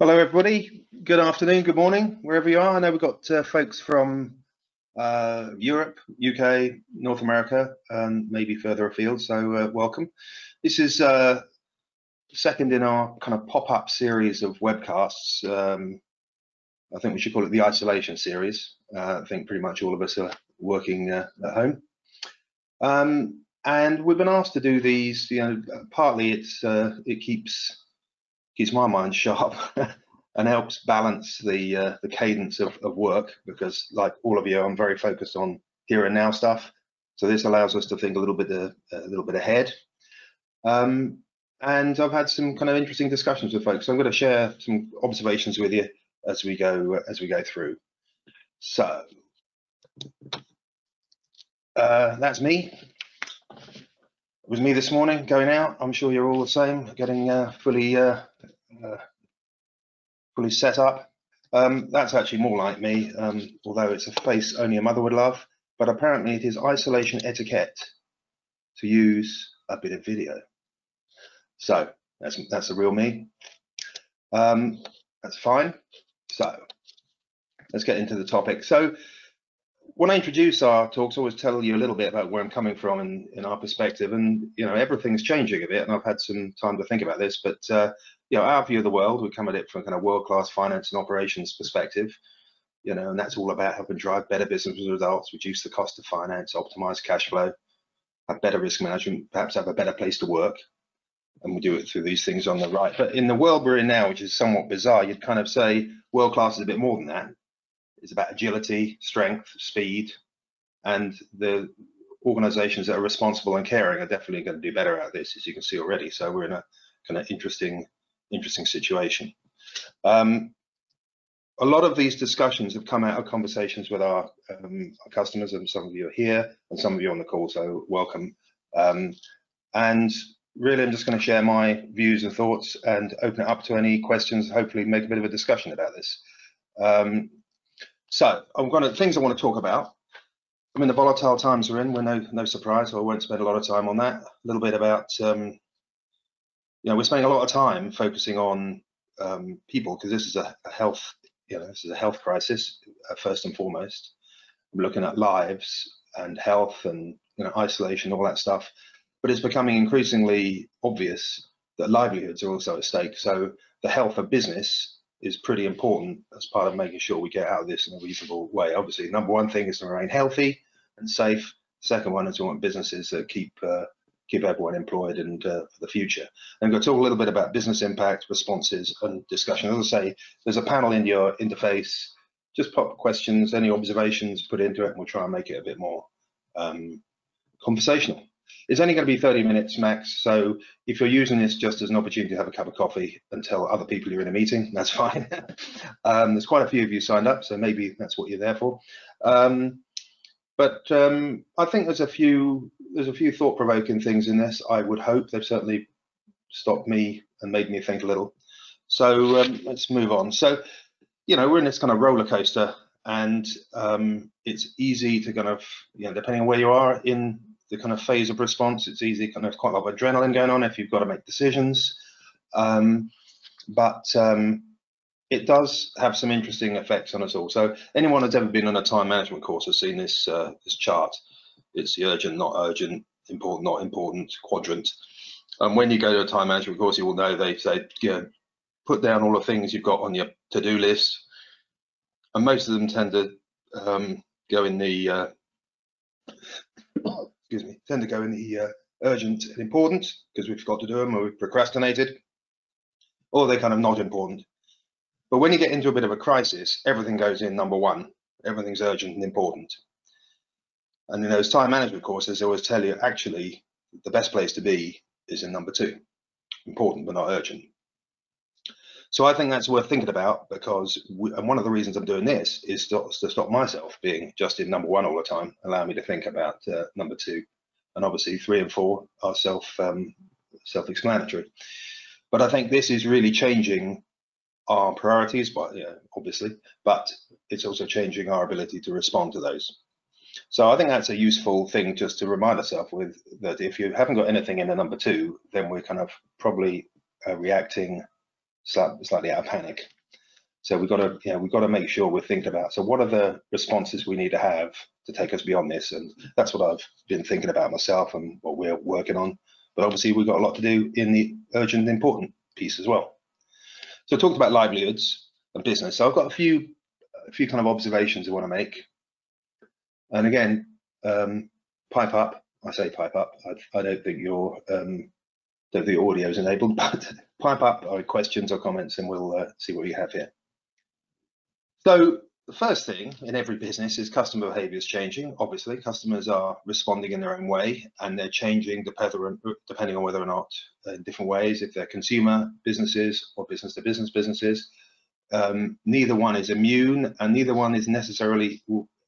Hello, everybody. Good afternoon, good morning, wherever you are. I know we've got folks from Europe, UK, North America, and maybe further afield, so welcome. This is second in our kind of pop-up series of webcasts. I think we should call it the isolation series. I think pretty much all of us are working at home. And we've been asked to do these, partly it keeps my mind sharp and helps balance the cadence of work, because like all of you, I'm very focused on here and now stuff. So this allows us to think a little bit ahead. And I've had some kind of interesting discussions with folks. So I'm going to share some observations with you as we go through. So that's me. It was me this morning going out. I'm sure you're all the same, getting fully set up. That's actually more like me, although it's a face only a mother would love. But apparently it is isolation etiquette to use a bit of video. So that's the real me. That's fine. So let's get into the topic. So when I introduce our talks, I always tell you a little bit about where I'm coming from in our perspective, and everything's changing a bit, and I've had some time to think about this. But our view of the world, we come at it from kind of world-class finance and operations perspective, and that's all about helping drive better business results, reduce the cost of finance, optimize cash flow, have better risk management, perhaps have a better place to work, and we do it through these things on the right. But in the world we're in now, which is somewhat bizarre, you'd kind of say world-class is a bit more than that. It's about agility, strength, speed, and the organizations that are responsible and caring are definitely going to do better at this, as you can see already. So we're in a kind of interesting situation. A lot of these discussions have come out of conversations with our customers, and some of you are here and some of you on the call, so welcome. And really, I'm just going to share my views and thoughts and open it up to any questions, hopefully make a bit of a discussion about this. So things I want to talk about. I mean, the volatile times we're in, we're no surprise, so I won't spend a lot of time on that. A little bit about, we're spending a lot of time focusing on people, because this is a health, this is a health crisis first and foremost. We're looking at lives and health and isolation, all that stuff. But it's becoming increasingly obvious that livelihoods are also at stake. So the health of business is pretty important as part of making sure we get out of this in a reasonable way. Obviously, number one thing is to remain healthy and safe. Second one is we want businesses that keep everyone employed and for the future. And I'm going to talk a little bit about business impact, responses, and discussion. As I say, there's a panel in your interface. Just pop questions, any observations, put into it, and we'll try and make it a bit more conversational. It's only going to be 30 minutes max, so if you're using this just as an opportunity to have a cup of coffee and tell other people you're in a meeting, that's fine. There's quite a few of you signed up, so maybe that's what you're there for. But I think there's a few thought-provoking things in this. I would hope they've certainly stopped me and made me think a little. So let's move on. So we're in this kind of roller coaster, and it's easy to kind of depending on where you are in the kind of phase of response, it's easy, kind of quite a lot of adrenaline going on if you've got to make decisions. But it does have some interesting effects on us all. So anyone who's ever been on a time management course has seen this this chart. It's the urgent, not urgent, important, not important quadrant. And when you go to a time management course, you will know they say, put down all the things you've got on your to-do list. And most of them tend to go in the urgent and important, because we've got to do them or we've procrastinated, or they're kind of not important. But when you get into a bit of a crisis, everything goes in number one. Everything's urgent and important. And in those time management courses, they always tell you, actually, the best place to be is in number two, important but not urgent. So I think that's worth thinking about, because and one of the reasons I'm doing this is to stop myself being just in number one all the time, allow me to think about number two. And obviously 3 and 4 are self-explanatory. But I think this is really changing our priorities, obviously, but it's also changing our ability to respond to those. So I think that's a useful thing just to remind ourselves with, that if you haven't got anything in the number two, then we're kind of probably reacting slightly out of panic. So we've got to make sure we're thinking about, so what are the responses we need to have to take us beyond this? And that's what I've been thinking about myself and what we're working on. But obviously we've got a lot to do in the urgent and important piece as well. So I talked about livelihoods and business. So I've got a few kind of observations I want to make. And again, pipe up. I say pipe up. I don't think the audio is enabled, but pipe up questions or comments, and we'll see what we have here. So the first thing in every business is customer behavior is changing. Obviously, customers are responding in their own way, and they're changing depending on whether or not in different ways. If they're consumer businesses or business-to-business businesses, neither one is immune, and neither one is necessarily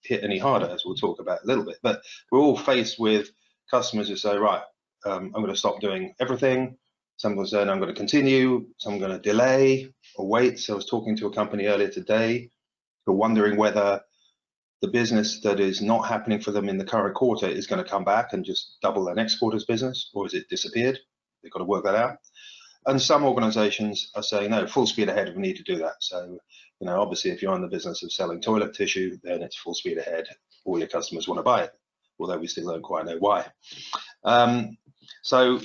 hit any harder, as we'll talk about a little bit. But we're all faced with customers who say, right, I'm going to stop doing everything. Some will say, I'm going to continue. Some are going to delay or wait. So I was talking to a company earlier today who are wondering whether the business that is not happening for them in the current quarter is going to come back and just double their next quarter's business, or has it disappeared? They've got to work that out. And some organizations are saying, no, full speed ahead, we need to do that. So, obviously, if you're in the business of selling toilet tissue, then it's full speed ahead. All your customers want to buy it, although we still don't quite know why. So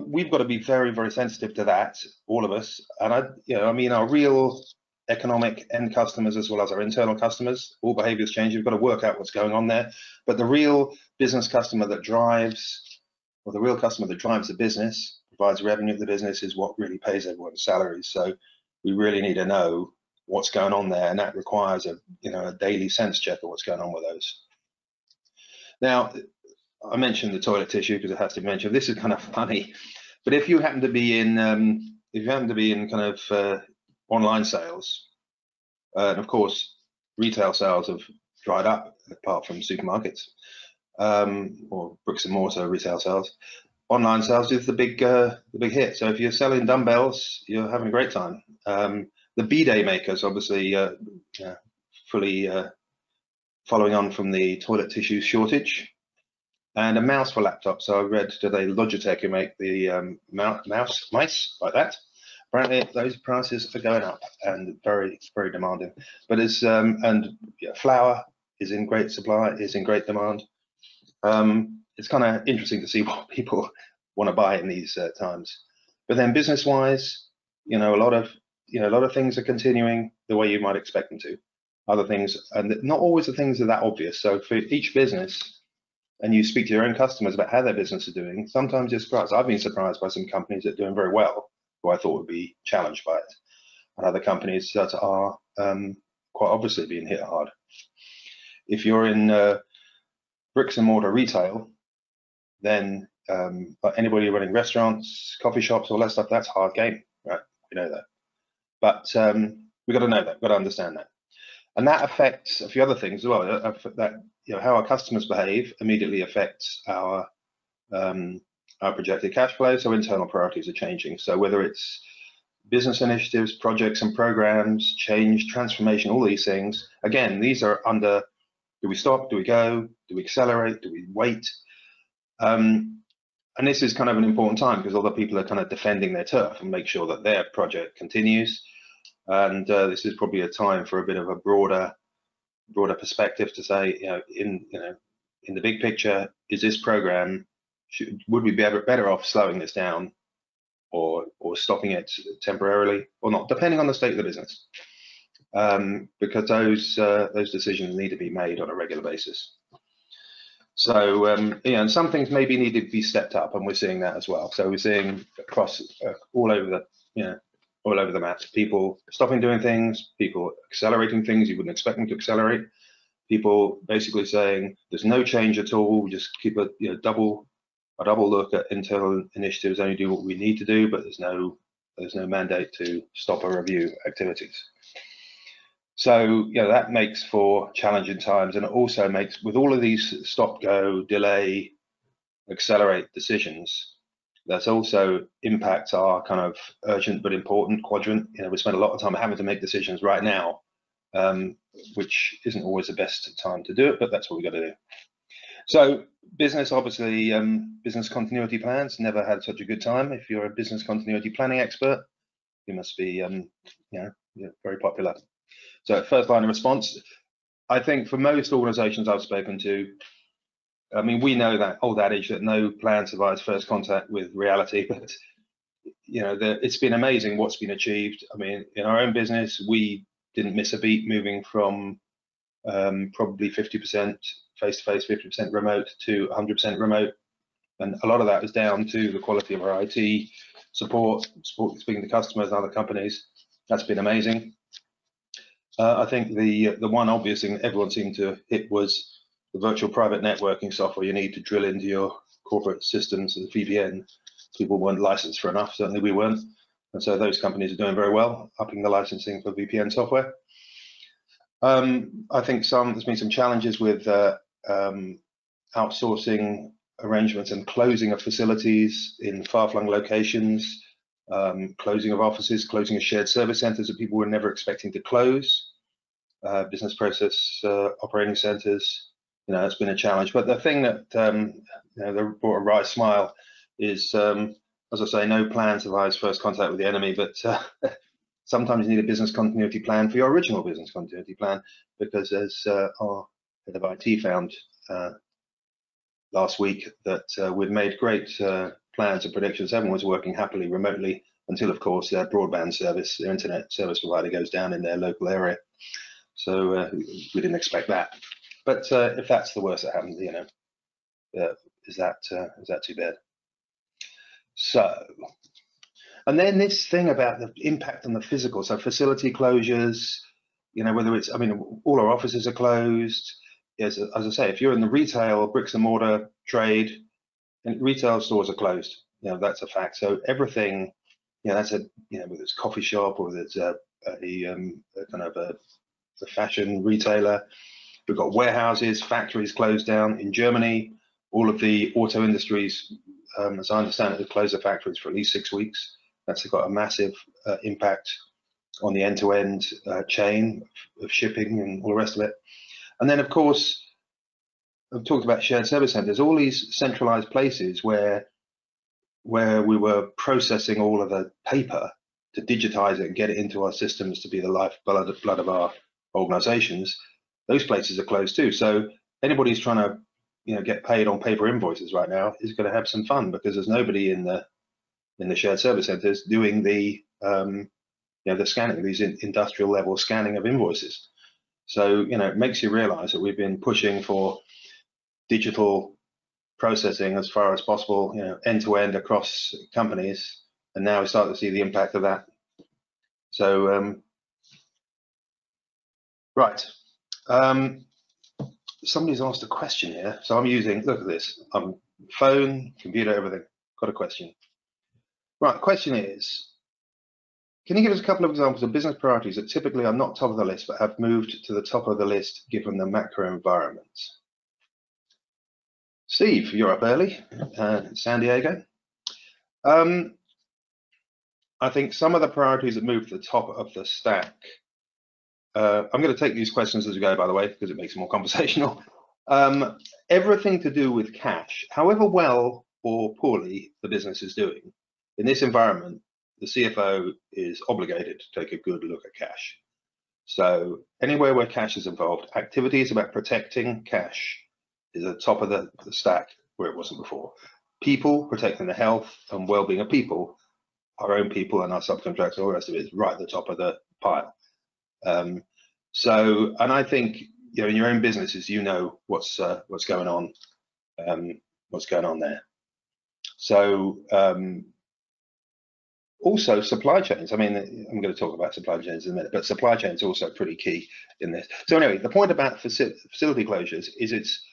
we've got to be very, very sensitive to that, all of us. And our real economic end customers, as well as our internal customers, all behaviors change. We've got to work out what's going on there. But the real business customer that drives, or the real customer that drives the business, provides revenue to the business, is what really pays everyone's salaries. So we really need to know what's going on there, and that requires a daily sense check of what's going on with those. Now, I mentioned the toilet tissue because it has to be mentioned. This is kind of funny, but if you happen to be in kind of online sales, and of course retail sales have dried up apart from supermarkets or bricks and mortar retail sales. Online sales is the big hit. So if you're selling dumbbells, you're having a great time. The bidet makers, obviously, fully following on from the toilet tissue shortage, and a mouse for laptops. So I read today Logitech who make the mice like that. Apparently those prices are going up and very, very demanding. But it's flour is in great supply, is in great demand. It's kind of interesting to see what people want to buy in these times. But then business-wise, a lot of things are continuing the way you might expect them to. Other things, and not always the things are that obvious. So for each business, and you speak to your own customers about how their business is doing, sometimes you're surprised. I've been surprised by some companies that are doing very well, who I thought would be challenged by it, and other companies that are quite obviously being hit hard. If you're in bricks and mortar retail, then anybody running restaurants, coffee shops, all that stuff, that's hard game, right? We know that. But we've got to know that, we've got to understand that. And that affects a few other things as well. That how our customers behave immediately affects our projected cash flow. So internal priorities are changing. So whether it's business initiatives, projects and programs, change, transformation, all these things, again, these are under, do we stop, do we go, do we accelerate, do we wait? And this is kind of an important time because other people are kind of defending their turf and make sure that their project continues. And this is probably a time for a bit of a broader perspective to say, in the big picture, is this program, would we be better off slowing this down or stopping it temporarily or not, depending on the state of the business, because those decisions need to be made on a regular basis. So and some things maybe need to be stepped up, and we're seeing that as well. So we're seeing across all over the map, people stopping doing things, people accelerating things you wouldn't expect them to accelerate, people basically saying there's no change at all, we just keep a double look at internal initiatives, only do what we need to do, but there's no mandate to stop or review activities. So that makes for challenging times, and it also makes, with all of these stop, go, delay, accelerate decisions, that also impacts our kind of urgent but important quadrant. We spend a lot of time having to make decisions right now, which isn't always the best time to do it, but that's what we've got to do. So business, obviously, business continuity plans, never had such a good time. If you're a business continuity planning expert, you must be very popular. So first line of response, I think for most organizations I've spoken to, I mean, we know that old adage that no plan survives first contact with reality, but it's been amazing what's been achieved. I mean, in our own business, we didn't miss a beat moving from probably 50% face-to-face, 50% remote to 100% remote. And a lot of that is down to the quality of our IT support, speaking to customers and other companies. That's been amazing. I think the one obvious thing that everyone seemed to hit was the virtual private networking software you need to drill into your corporate systems as a VPN. People weren't licensed for enough, certainly we weren't. And so those companies are doing very well, upping the licensing for VPN software. I think there's been some challenges with outsourcing arrangements and closing of facilities in far-flung locations, closing of offices, closing of shared service centers that people were never expecting to close, business process operating centers. It's been a challenge. But the thing that that brought a wry smile is, as I say, no plan survives first contact with the enemy, but sometimes you need a business continuity plan for your original business continuity plan, because as our head of IT found last week, that we'd made great plans and predictions. Everyone was working happily remotely until, of course, their broadband service, their internet service provider goes down in their local area. So we didn't expect that. But if that's the worst that happens, is that too bad? So, and then this thing about the impact on the physical, so facility closures, whether it's, I mean, all our offices are closed. Yes, as I say, if you're in the retail, bricks and mortar trade, and retail stores are closed, that's a fact. So everything, that's whether it's a coffee shop or whether it's a kind of a fashion retailer. We've got warehouses, factories closed down in Germany. All of the auto industries, as I understand it, have closed their factories for at least 6 weeks. That's got a massive impact on the end-to-end chain of shipping and all the rest of it. And then, of course, I've talked about shared service centers, all these centralized places where we were processing all of the paper to digitize it and get it into our systems to be the lifeblood of our organizations. Those places are closed too. So anybody who's trying to get paid on paper invoices right now is going to have some fun, because there's nobody in the shared service centers doing the scanning, these industrial level scanning of invoices. So it makes you realize that we've been pushing for digital processing as far as possible, end to end across companies, and now we start to see the impact of that. So right. Somebody's asked a question here, so I'm using, look at this, phone, computer, everything. Got a question. Right, the question is, can you give us a couple of examples of business priorities that typically are not top of the list but have moved to the top of the list given the macro environment? Steve, you're up early, San Diego. I think some of the priorities that moved to the top of the stack, I'm going to take these questions as we go, by the way, because it makes it more conversational. Everything to do with cash, however well or poorly the business is doing, in this environment, the CFO is obligated to take a good look at cash. So anywhere where cash is involved, activities about protecting cash is at the top of the stack where it wasn't before. People, protecting the health and well-being of people, our own people and our subcontractors, all the rest of it is right at the top of the pile. And I think in your own businesses, what's going on, there. So also supply chains. I mean, I'm going to talk about supply chains in a minute, but supply chains are also pretty key in this. So anyway, the point about facility closures is it's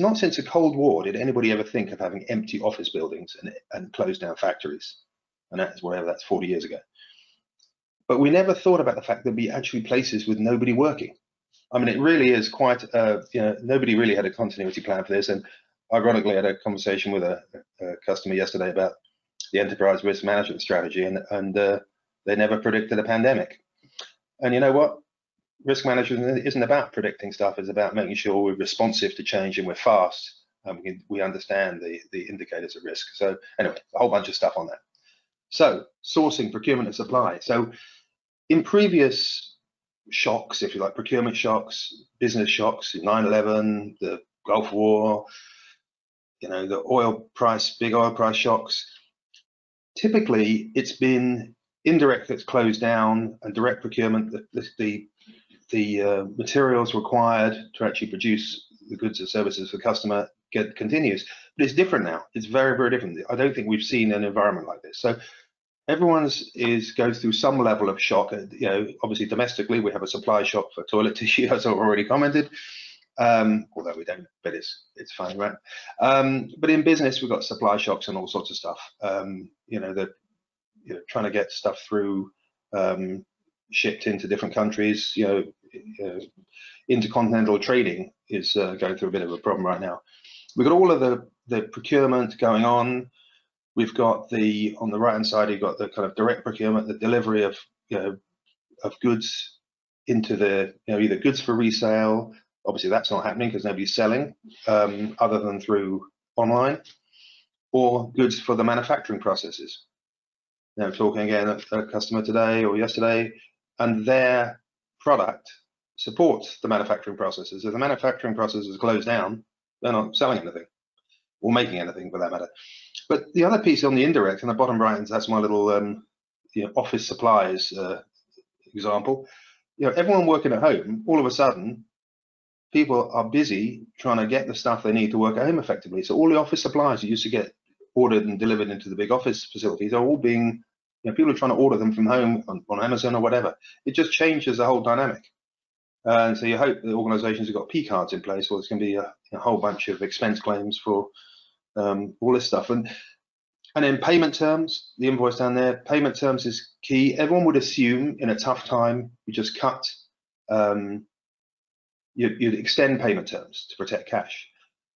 not since the Cold War did anybody ever think of having empty office buildings and close down factories, and that's 40 years ago. But we never thought about the fact there'd be actually places with nobody working. I mean, it really is quite, nobody really had a continuity plan for this. And ironically, I had a conversation with a customer yesterday about the enterprise risk management strategy, and they never predicted a pandemic. And you know what? Risk management isn't about predicting stuff. It's about making sure we're responsive to change and we're fast. We understand the indicators of risk. So anyway, a whole bunch of stuff on that. So sourcing, procurement and supply. So in previous shocks, if you like, procurement shocks, business shocks, 9/11, the Gulf War, you know, the oil price, big oil price shocks, typically it's been indirect that's closed down and direct procurement, the materials required to actually produce the goods and services for the customer continues. But it's different now. It's very, very different. I don't think we've seen an environment like this. So everyone's goes through some level of shock. You know, obviously domestically we have a supply shock for toilet tissue, as I've already commented. Although we don't, but it's fine, right? But in business we've got supply shocks and all sorts of stuff. You know, trying to get stuff through, shipped into different countries. You know, intercontinental trading is going through a bit of a problem right now. We've got all of the procurement going on. We've got on the right hand side, you've got the kind of direct procurement, the delivery of, you know, of goods into the, you know, either goods for resale. Obviously that's not happening because nobody's selling other than through online, or goods for the manufacturing processes. Now I'm talking again a customer today or yesterday, and their product supports the manufacturing processes. If the manufacturing process is closed down, they're not selling anything or making anything for that matter. But the other piece on the indirect, in the bottom right, that's my little you know, office supplies example. You know, everyone working at home, all of a sudden, people are busy trying to get the stuff they need to work at home effectively. So all the office supplies that used to get ordered and delivered into the big office facilities are all being, you know, people are trying to order them from home on Amazon or whatever. It just changes the whole dynamic. And so you hope the organizations have got P cards in place, or there's going to be a whole bunch of expense claims for all this stuff. And in payment terms, the invoice down there, payment terms is key. Everyone would assume in a tough time, you just cut, you'd extend payment terms to protect cash.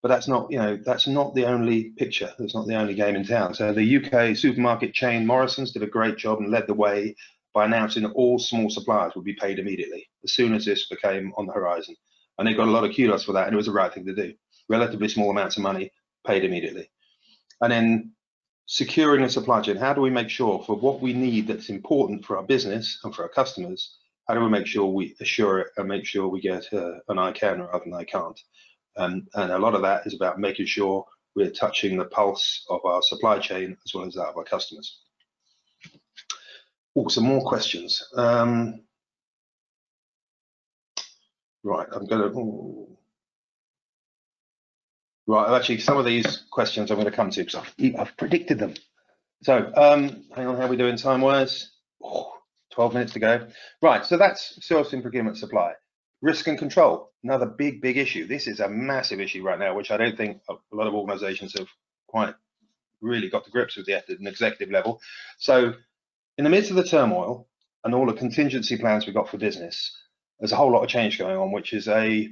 But that's not, you know, that's not the only picture. That's not the only game in town. So the UK supermarket chain Morrison's did a great job and led the way by announcing that all small suppliers would be paid immediately as soon as this became on the horizon. And they got a lot of kudos for that, and it was the right thing to do. Relatively small amounts of money paid immediately. And then securing the supply chain. How do we make sure for what we need that's important for our business and for our customers, how do we make sure we assure it and make sure we get an I can rather than I can't? And a lot of that is about making sure we're touching the pulse of our supply chain as well as that of our customers. Oh, some more questions. Right, I'm going to. Right, actually, some of these questions I'm going to come to because I've predicted them. So, hang on, how are we doing time-wise? Oh, 12 minutes to go. Right, so that's sourcing, procurement, supply. Risk and control, another big issue. This is a massive issue right now, which I don't think a lot of organizations have quite really got to grips with yet at an executive level. So, in the midst of the turmoil and all the contingency plans we've got for business, there's a whole lot of change going on, which is a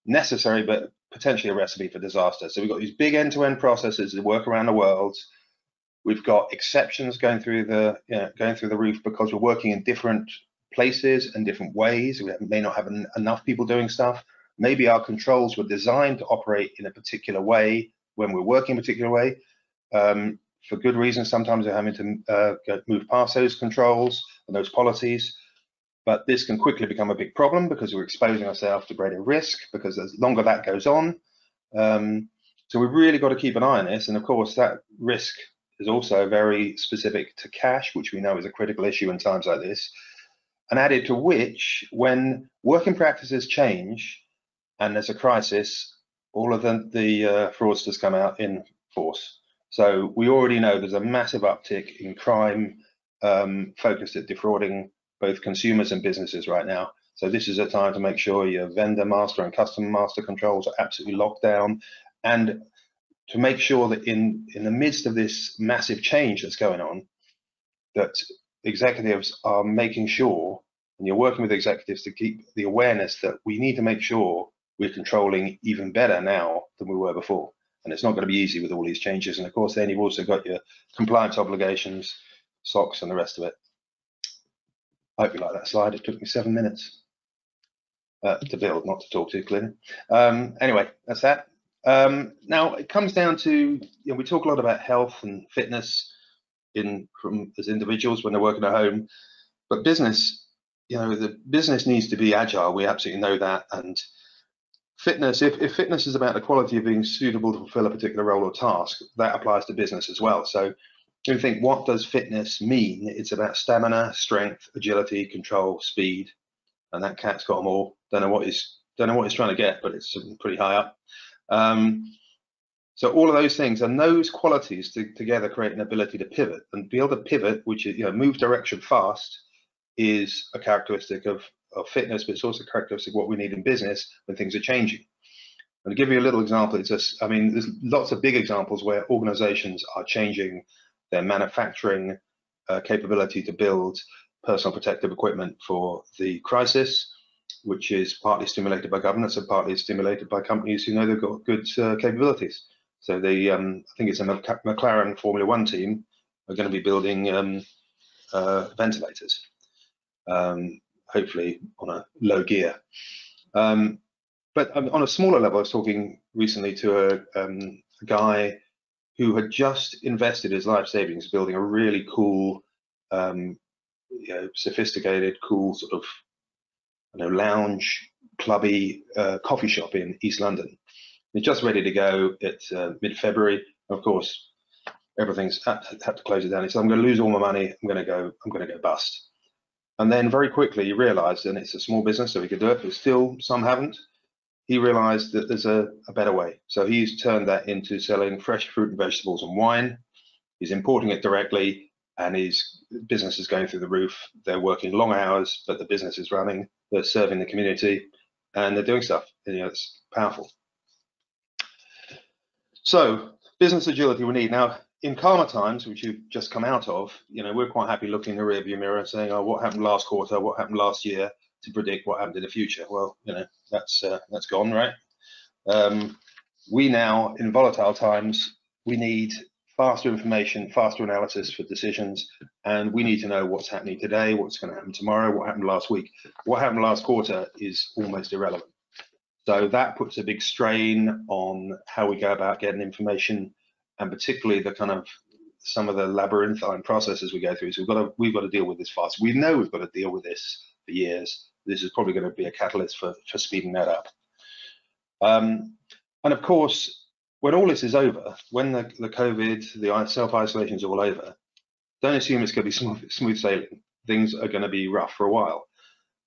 necessary but potentially a recipe for disaster. So we've got these big end-to-end processes that work around the world. We've got exceptions going through the roof because we're working in different places and different ways. We may not have enough people doing stuff. Maybe our controls were designed to operate in a particular way when we're working a particular way. For good reasons, sometimes they're having to move past those controls and those policies. But this can quickly become a big problem because we're exposing ourselves to greater risk because as longer that goes on. So we've really got to keep an eye on this. And of course, that risk is also very specific to cash, which we know is a critical issue in times like this. And added to which, when working practices change and there's a crisis, all of the fraudsters come out in force. So we already know there's a massive uptick in crime focused at defrauding both consumers and businesses right now. So this is a time to make sure your vendor master and customer master controls are absolutely locked down, and to make sure that in the midst of this massive change that's going on, that executives are making sure, and you're working with executives to keep the awareness that we need to make sure we're controlling even better now than we were before. And it's not going to be easy with all these changes. And of course, then you've also got your compliance obligations, SOX, and the rest of it. I hope you like that slide. It took me 7 minutes to build, not to talk to, clearly. Anyway, that's that. Now, it comes down to, we talk a lot about health and fitness. as individuals when they're working at home. But business, the business needs to be agile. We absolutely know that. And fitness, if fitness is about the quality of being suitable to fulfill a particular role or task, that applies to business as well. So you think, what does fitness mean? It's about stamina, strength, agility, control, speed, and that cat's got them all. Don't know what he's trying to get, but it's pretty high up. So all of those things and those qualities together create an ability to pivot, and be able to pivot, which is move direction fast, is a characteristic of fitness, but it's also a characteristic of what we need in business when things are changing. And to give you a little example, there's lots of big examples where organizations are changing their manufacturing capability to build personal protective equipment for the crisis, which is partly stimulated by governments and partly stimulated by companies who know they've got good capabilities. So I think it's a McLaren Formula One team are going to be building ventilators, hopefully on a low gear. But on a smaller level, I was talking recently to a guy who had just invested his life savings building a really cool, sophisticated, cool sort of lounge, clubby coffee shop in East London. It's just ready to go. It's mid-February. Of course, everything's had to close it down. He said, "I'm going to lose all my money. I'm going to go bust." And then very quickly he realised, and it's a small business, so he could do it, but still some haven't. He realised that there's a better way. So he's turned that into selling fresh fruit and vegetables and wine. He's importing it directly, and his business is going through the roof. They're working long hours, but the business is running. They're serving the community, and they're doing stuff. It's powerful. So business agility we need. Now, in calmer times, which you've just come out of, we're quite happy looking in the rearview mirror and saying, "Oh, what happened last quarter? What happened last year?" to predict what happened in the future. Well, that's gone, right? We now, in volatile times, we need faster information, faster analysis for decisions, and we need to know what's happening today, what's going to happen tomorrow, what happened last week. What happened last quarter is almost irrelevant. So that puts a big strain on how we go about getting information, and particularly the kind of some of the labyrinthine processes we go through. So we've got to deal with this fast. We know we've got to deal with this for years. This is probably going to be a catalyst for speeding that up. And of course, when all this is over, when the COVID, the self-isolation is all over, don't assume it's going to be smooth sailing. Things are going to be rough for a while.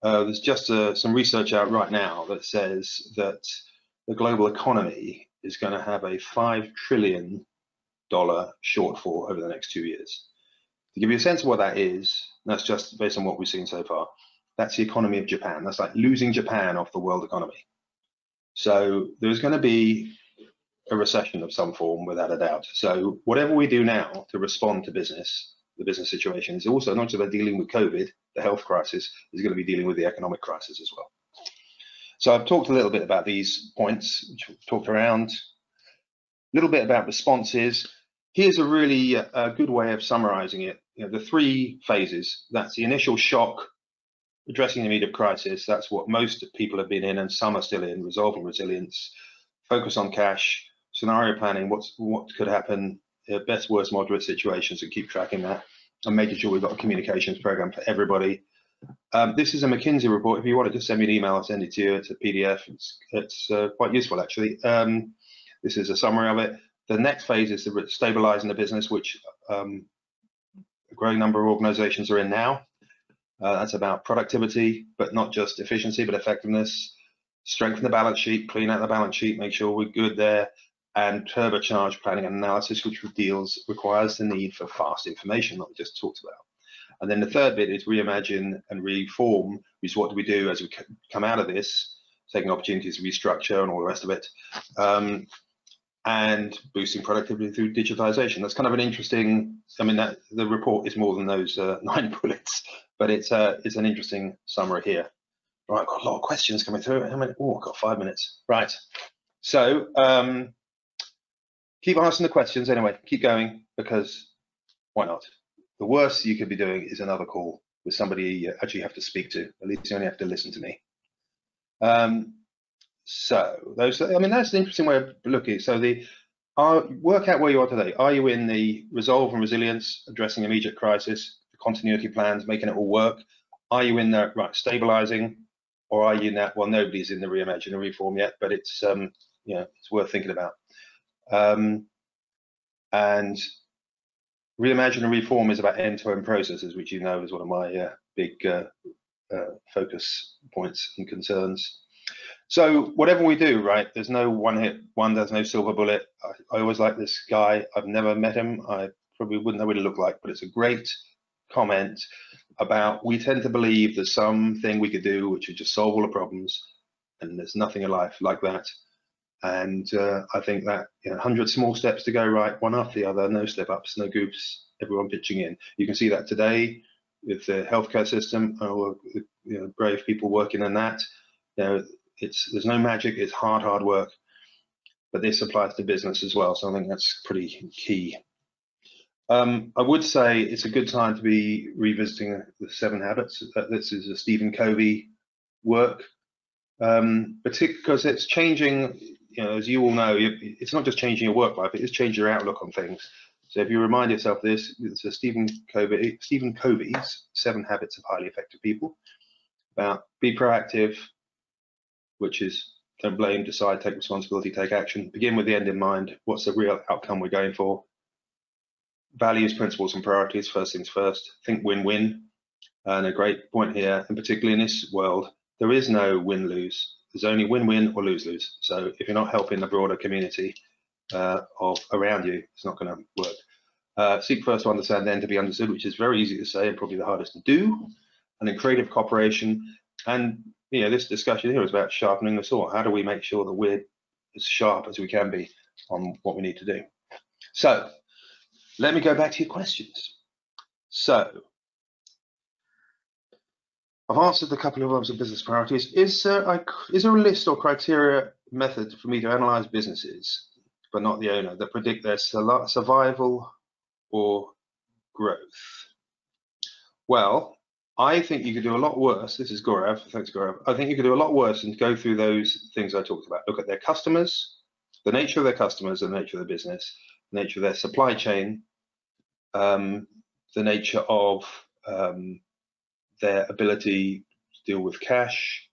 There's just some research out right now that says that the global economy is going to have a $5 trillion shortfall over the next 2 years. To give you a sense of what that is, that's just based on what we've seen so far, that's the economy of Japan. That's like losing Japan off the world economy. So there's going to be a recession of some form, without a doubt. So whatever we do now to respond to business, the business situation, is also not just about dealing with COVID, the health crisis, is going to be dealing with the economic crisis as well. So I've talked a little bit about these points, which we've talked around, a little bit about responses. Here's a really good way of summarizing it. The 3 phases. That's the initial shock, addressing the immediate crisis. That's what most people have been in, and some are still in. Resolving resilience, focus on cash, scenario planning, what could happen, best, worst, moderate situations, and keep tracking that, and making sure we've got a communications program for everybody. This is a McKinsey report. If you want to just send me an email, I'll send it to you. It's a PDF. It's quite useful, actually. This is a summary of it. The next phase is stabilizing the business, which a growing number of organizations are in now. That's about productivity, but not just efficiency, but effectiveness. Strengthen the balance sheet, clean out the balance sheet, make sure we're good there, and turbocharge planning and analysis, which requires the need for fast information, like we just talked about. And then the third bit is reimagine and reform, which is what do we do as we come out of this, taking opportunities to restructure and all the rest of it, and boosting productivity through digitization. That's kind of an interesting, the report is more than those 9 bullets, but it's an interesting summary here. Right, I've got a lot of questions coming through. Oh, I've got 5 minutes. Right, so keep asking the questions anyway, keep going, because why not? The worst you could be doing is another call with somebody you actually have to speak to. At least you only have to listen to me. So that's an interesting way of looking. So Work out where you are today. Are you in the resolve and resilience, addressing immediate crisis, the continuity plans, making it all work? Are you in the right stabilizing, or are you in that? Well, nobody's in the reimagine and reform yet, but it's it's worth thinking about. And reimagine and reform is about end-to-end processes, which you know is one of my big focus points and concerns. So whatever we do, right, there's no one hit wonder, there's no silver bullet. I always like this guy. I've never met him. I probably wouldn't know what he looked like, but it's a great comment about we tend to believe there's something we could do which would just solve all the problems, and there's nothing in life like that. And I think that 100 small steps to go right, one after the other, no slip ups, no goofs, everyone pitching in. You can see that today with the healthcare system, brave people working in that. There's no magic, it's hard work, but this applies to business as well, so I think that's pretty key. I would say it's a good time to be revisiting the 7 habits. This is a Stephen Covey work, particularly because it's changing, as you all know, it's not just changing your work life, it is changing your outlook on things. So if you remind yourself this, it's a Stephen Covey's 7 Habits of Highly Effective People, about be proactive, which is don't blame, decide, take responsibility, take action, begin with the end in mind. What's the real outcome we're going for? Values, principles, and priorities, first things first. Think win-win. And a great point here, and particularly in this world, there is no win-lose. There's only win-win or lose-lose. So if you're not helping the broader community around you, it's not going to work. Seek first to understand, then to be understood, which is very easy to say and probably the hardest to do. And then creative cooperation. And this discussion here is about sharpening the saw. How do we make sure that we're as sharp as we can be on what we need to do? So let me go back to your questions. So I've answered a couple of business priorities. Is there a list or criteria method for me to analyze businesses, but not the owner, that predict their survival or growth? Well, I think you could do a lot worse. This is Gaurav. Thanks, Gaurav. I think you could do a lot worse and go through those things I talked about. Look at their customers, the nature of their customers, the nature of their business, the nature of their supply chain, the nature of their ability to deal with cash,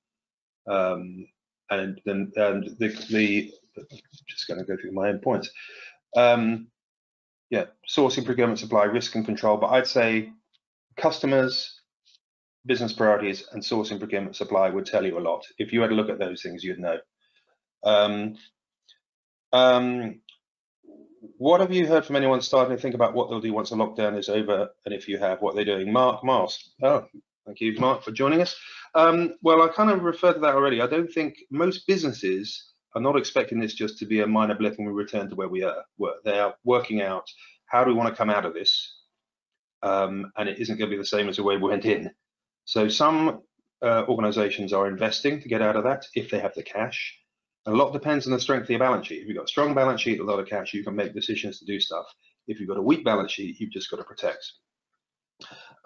and then just going to go through my own points. Sourcing, procurement, supply, risk and control. But I'd say customers, business priorities, and sourcing, procurement, supply would tell you a lot. If you had a look at those things, you'd know. What have you heard from anyone starting to think about what they'll do once the lockdown is over? And if you have, what they're doing? Mark Mars. Oh, thank you, Mark, for joining us. Well, I kind of referred to that already. I don't think most businesses are not expecting this just to be a minor blip and we return to where we were. They are working out, how do we want to come out of this? And it isn't going to be the same as the way we went in. So some organizations are investing to get out of that if they have the cash. And a lot depends on the strength of your balance sheet. If you've got a strong balance sheet, a lot of cash, you can make decisions to do stuff. If you've got a weak balance sheet, you've just got to protect.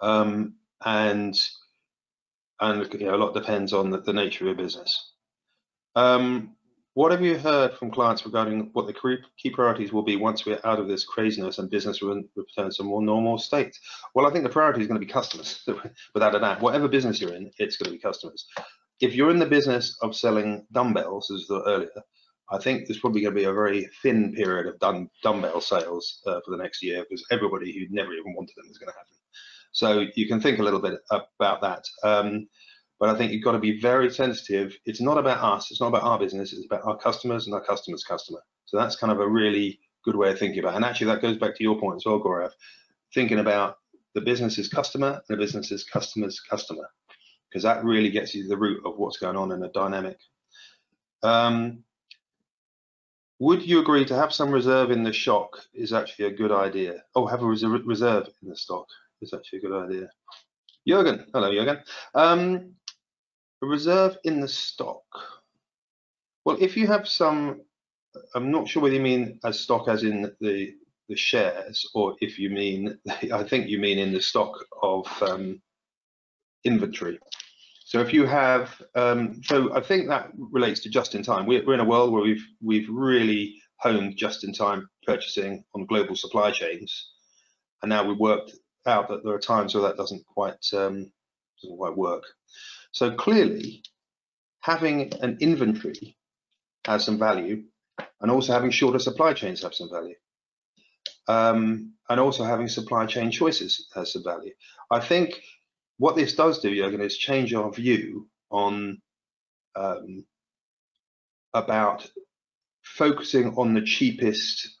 And a lot depends on the nature of your business. What have you heard from clients regarding what the key priorities will be once we're out of this craziness and business returns to a more normal state? Well, I think the priority is going to be customers, without a doubt. Whatever business you're in, it's going to be customers. If you're in the business of selling dumbbells, as the earlier, I think there's probably going to be a very thin period of dumbbell sales for the next year, because everybody who never even wanted them is going to have them. So you can think a little bit about that. But I think you've got to be very sensitive. It's not about us. It's not about our business. It's about our customers and our customer's customer. So that's kind of a really good way of thinking about it. And actually, that goes back to your point as well, Gaurav, thinking about the business's customer and the business's customer's customer, because that really gets you to the root of what's going on in a dynamic. Would you agree to have some reserve in the shock is actually a good idea? Oh, have a reserve in the stock is actually a good idea. Jürgen, hello, Jürgen. A reserve in the stock. Well, if you have some, I'm not sure whether you mean as stock as in the shares, or if you mean, I think you mean in the stock of inventory. So if you have, so I think that relates to just in time. We're in a world where we've really honed just-in-time purchasing on global supply chains, and now we worked out that there are times where that doesn't quite work. So clearly, having an inventory has some value, and also having shorter supply chains have some value, and also having supply chain choices has some value. I think what this does do, Jürgen, is change our view on about focusing on the cheapest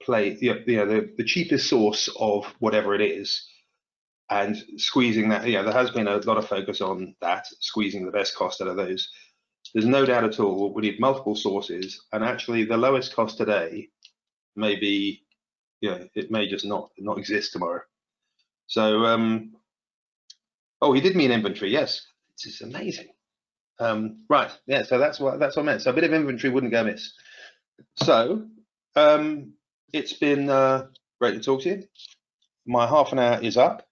the cheapest source of whatever it is, and squeezing that. There has been a lot of focus on that, squeezing the best cost out of those. There's no doubt at all we need multiple sources, and actually the lowest cost today may be, it may just not exist tomorrow. So oh, he did mean inventory. Yes, this is amazing. Right, yeah, so that's what I meant. So a bit of inventory wouldn't go amiss. So it's been great to talk to you. My half an hour is up.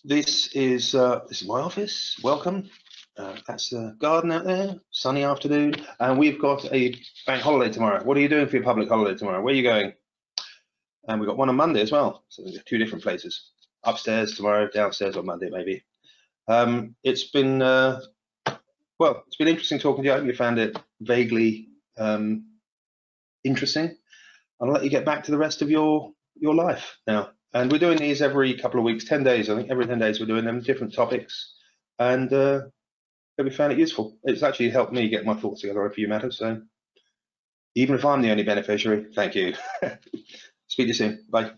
This is my office. Welcome. That's the garden out there. Sunny afternoon, and we've got a bank holiday tomorrow. What are you doing for your public holiday tomorrow? Where are you going? And we've got one on Monday as well. So we've got 2 different places. Upstairs tomorrow, downstairs on Monday maybe. It's been it's been interesting talking to you. I hope you found it vaguely interesting. I'll let you get back to the rest of your life now. And we're doing these every couple of weeks, 10 days. I think every 10 days we're doing them, different topics. And hope you found it useful. It's actually helped me get my thoughts together on a few matters. So even if I'm the only beneficiary, thank you. Speak to you soon. Bye.